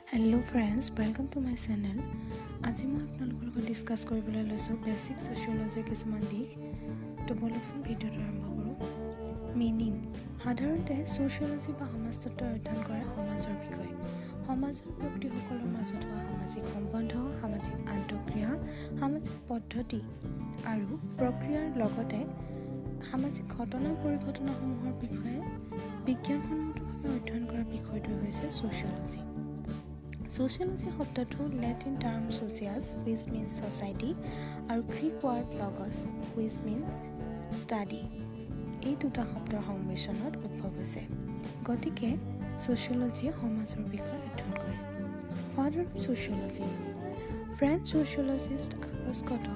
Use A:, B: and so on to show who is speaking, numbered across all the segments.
A: Hello friends, welcome to my channel. আজি মই আপোনালোকৰ লগত ডিসকাস কৰিবলৈ লৈছো বেসিক সোশিয়োলজি কিছুমান দিক। তো বলকচোন ভিডিওটো আৰম্ভ কৰো। মিনিং সাধাৰণতে সোশিয়োলজি বা সমাজতত্ত্ব অধ্যয়ন কৰে সমাজৰ বিষয়ে। সমাজৰ ব্যক্তিসকলৰ মাজত হোৱা সামাজিক সম্বন্ধ, সামাজিক আন্তঃক্ৰিয়া, সামাজিক পদ্ধতি আৰু প্ৰক্ৰিয়াৰ লগতে সামাজিক ঘটনা পৰিঘটনাসমূহৰ বিষয়ে বিজ্ঞানসন্মতভাৱে অধ্যয়ন কৰাৰ বিষয়টো হৈছে সোশিয়োলজি। Sociology শব্দটো Latin term socius which means society আৰু Greek word logos which means study এই দুটা শব্দৰ সংমিশ্ৰণত উদ্ভৱ হৈছে। গতিকে sociology সমাজৰ বিষয়ে অধ্যয়ন কৰে। Father of sociology French sociologist Auguste Comte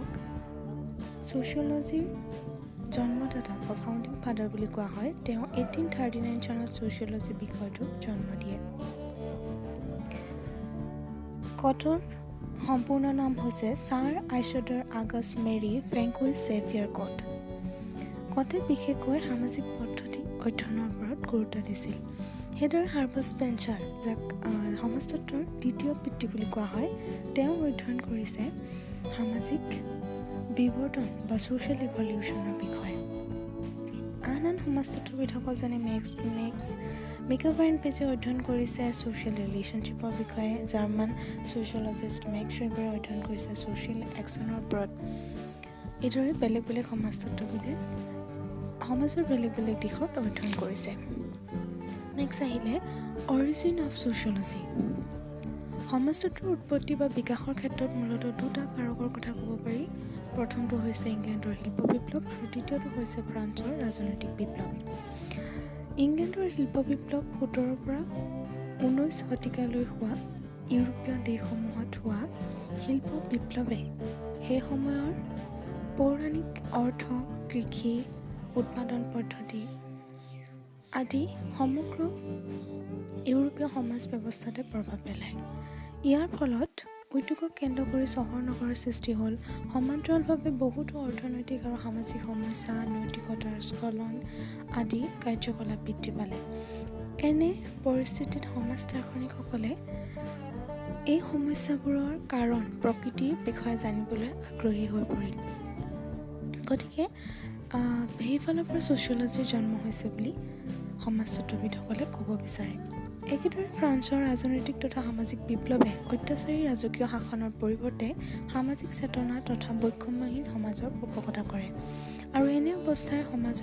A: sociology জন্মদাতা বা ফাউণ্ডিং ফাদাৰ বুলি কোৱা হয়। তেওঁ 1839 চনত sociology বিষয়টো জন্ম দিয়ে। কটৰ সম্পূৰ্ণ নাম হৈছে ছাৰ আইচডৰ আগষ্ট মেৰী ফ্ৰেংকুইজ জেভিয়াৰ কট। কটে বিশেষকৈ সামাজিক পদ্ধতি অধ্যয়নৰ ওপৰত গুৰুত্ব দিছিল। সেইদৰে হাৰ্বাৰ্ট স্পেন্সাৰ যাক সমাজতত্ত্বৰ দ্বিতীয় পিতৃ বুলি কোৱা হয়, তেওঁ অধ্যয়ন কৰিছে সামাজিক বিৱৰ্তন বা ছ'চিয়েল ইভলিউশ্যনৰ বিষয়ে। আন সমাজতত্ত্ববিদসকল যেনে মেকভাৰ্ন পেজে অধ্যয়ন কৰিছে ছ'চিয়েল ৰিলেশ্যনশ্বিপৰ বিষয়ে। জাৰ্মান ছ'চিয়লজিষ্ট মেক্স ৱেবাৰে অধ্যয়ন কৰিছে ছ'চিয়েল একশ্যনৰ ওপৰত। এইদৰে বেলেগ বেলেগ সমাজতত্ত্ববিদে সমাজৰ বেলেগ বেলেগ দিশত অধ্যয়ন কৰিছে। নেক্সট আহিলে অৰিজিন অফ ছ'চিয়লজি। সমাজতত্ত্বৰ উৎপত্তি বা বিকাশৰ ক্ষেত্ৰত মূলতঃ দুটা কাৰকৰ কথা ক'ব পাৰি। প্ৰথমটো হৈছে ইংলেণ্ডৰ শিল্প বিপ্লৱ আৰু দ্বিতীয়টো হৈছে ফ্ৰান্সৰ ৰাজনৈতিক বিপ্লৱ। ইংলেণ্ডৰ শিল্প বিপ্লৱ 17ৰ পৰা 19 শতিকালৈ হোৱা ইউৰোপীয় দেশসমূহত হোৱা শিল্প বিপ্লৱে সেই সময়ৰ পৌৰাণিক অৰ্থ, কৃষি, উৎপাদন পদ্ধতি আদি সমগ্ৰ ইউৰোপীয় সমাজ ব্যৱস্থাতে প্ৰভাৱ পেলায়। ইয়াৰ ফলত উদ্যোগক কেন্দ্ৰ কৰি চহৰ নগৰৰ সৃষ্টি হ'ল। সমান্তৰালভাৱে বহুতো অৰ্থনৈতিক আৰু সামাজিক সমস্যা, নৈতিকতাৰ স্খলন আদি কাৰ্যকলাপ বৃদ্ধি পালে। এনে পৰিস্থিতিত সমাজ দাৰ্শনিকসকলে এই সমস্যাবোৰৰ কাৰণ প্ৰকৃতিৰ বিষয়ে জানিবলৈ আগ্ৰহী হৈ পৰিল। গতিকে সেইফালৰ পৰা ছ'চিয়লজিৰ জন্ম হৈছে বুলি সমাজতত্ত্ববিদসকলে ক'ব বিচাৰে। একেদৰে ফ্ৰান্সৰ ৰাজনৈতিক তথা সামাজিক বিপ্লৱে অত্যাচাৰী ৰাজকীয় শাসনৰ পৰিৱৰ্তে সামাজিক চেতনা তথা বৈষম্যহীন সমাজৰ পোষকতা কৰে আৰু এনে অৱস্থাই সমাজ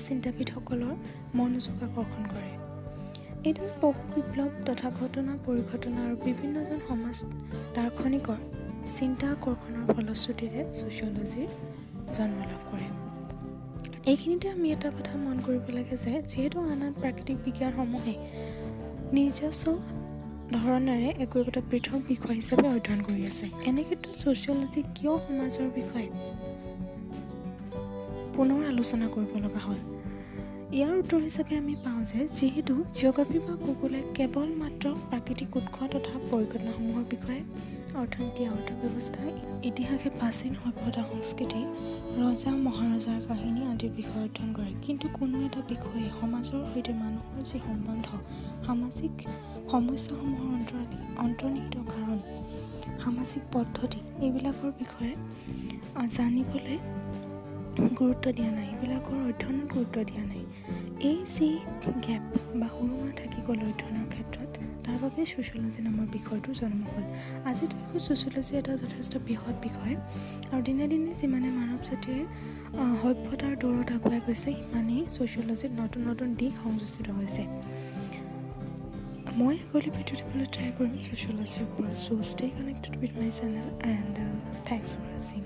A: চিন্তাবিদসকলৰ মনোযোগ আকৰ্ষণ কৰে। এইদৰে বহু বিপ্লৱ তথা ঘটনা পৰিঘটনা আৰু বিভিন্নজন সমাজ দাৰ্শনিকৰ চিন্তা আকৰ্ষণৰ ফলশ্ৰুতিৰে ছ'চিয়লজিৰ জন্ম লাভ কৰে। এইখিনিতে আমি এটা কথা মন কৰিব লাগে যে যিহেতু আন প্ৰাকৃতিক বিজ্ঞানসমূহে নিজস্ব ধৰণেৰে একোটা পৃথক বিষয় হিচাপে অধ্যয়ন কৰি আছে, এনে ক্ষেত্ৰত ছ'চিয়লজি কিয় সমাজৰ বিষয়ে পুনৰ আলোচনা কৰিব লগা হ'ল? ইয়াৰ উত্তৰ হিচাপে আমি পাওঁ যে যিহেতু জিঅ'গ্ৰাফী বা ভূগোলে কেৱল মাত্ৰ প্ৰাকৃতিক উৎস তথা পৰিঘটনাসমূহৰ বিষয়ে, অৰ্থনীতি, অৰ্থব্যৱস্থা, ইতিহাসে প্ৰাচীন সভ্যতা, সংস্কৃতি, ৰজা মহাৰজাৰ কাহিনী আদিৰ বিষয়ে অধ্যয়ন কৰে, কিন্তু কোনো এটা বিষয়ে সমাজৰ সৈতে মানুহৰ যি সম্বন্ধ, সামাজিক সমস্যাসমূহৰ অন্তৰ্নিহিত কাৰণ, সামাজিক পদ্ধতি এইবিলাকৰ বিষয়ে জানিবলৈ গুৰুত্ব দিয়া নাই, এইবিলাকৰ অধ্যয়নত গুৰুত্ব দিয়া নাই। এই যি গেপ বা সুৰুঙা থাকি গ'ল অধ্যয়নৰ ক্ষেত্ৰত, তাৰ বাবে ছ'চিয়লজি নামৰ বিষয়টো জন্ম হ'ল। আজিৰ তাৰিখত ছ'চিয়লজি এটা যথেষ্ট বৃহৎ বিষয় আৰু দিনে দিনে যিমানে মানৱ জাতিয়ে সভ্যতাৰ দৌৰত আগুৱাই গৈছে, সিমানেই ছ'চিয়লজিত নতুন নতুন দিশ সংযোজিত হৈছে। মই আগলৈ ভিডিঅ' দিবলৈ ট্ৰাই কৰিম ছ'চিয়লজিৰ ওপৰত। So' stay connected with my channel and thanks for ৱাচিং।